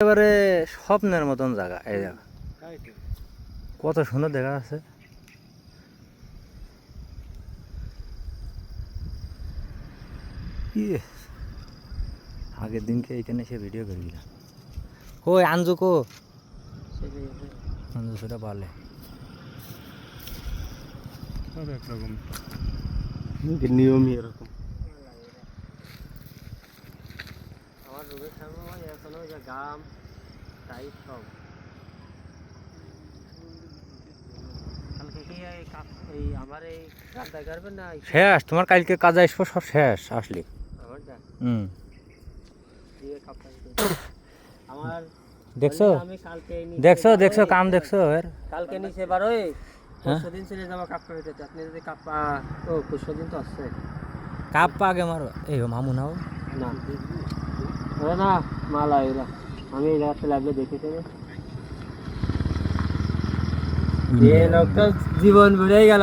এবারে স্বপ্নের মতন জায়গা, এই জায়গা কত সুন্দর দেখা যাচ্ছে। আগের দিনকে এইখানে এসে ভিডিও করে দিলাম। কই আনজু কো আনজু সেটা পারলে একরকম নিয়মই এরকম। আমার রুমের সামনে এখনো যে গাম টাইপ সব কালকে কি এই আমার এই গানটা করবেন না? শেষ, তোমার কালকে কাজে আসবো সব শেষ আসলি। আমার যা দিয়ে কাপটা আমার দেখছো আমি কালকে দেখছো দেখছো কাম দেখছো এর কালকে নিচে বারোই পরশুদিন চলে যাবো কাপ করতে। আপনি যদি কাপ ও পরশুদিন তো আসছে কাপ আগে মারো। এই মামু নাও না ওরা না মালা এরা আমি এই জায়গাতে লাগলে দেখেছি লোকটা জীবন বেড়ে গেল।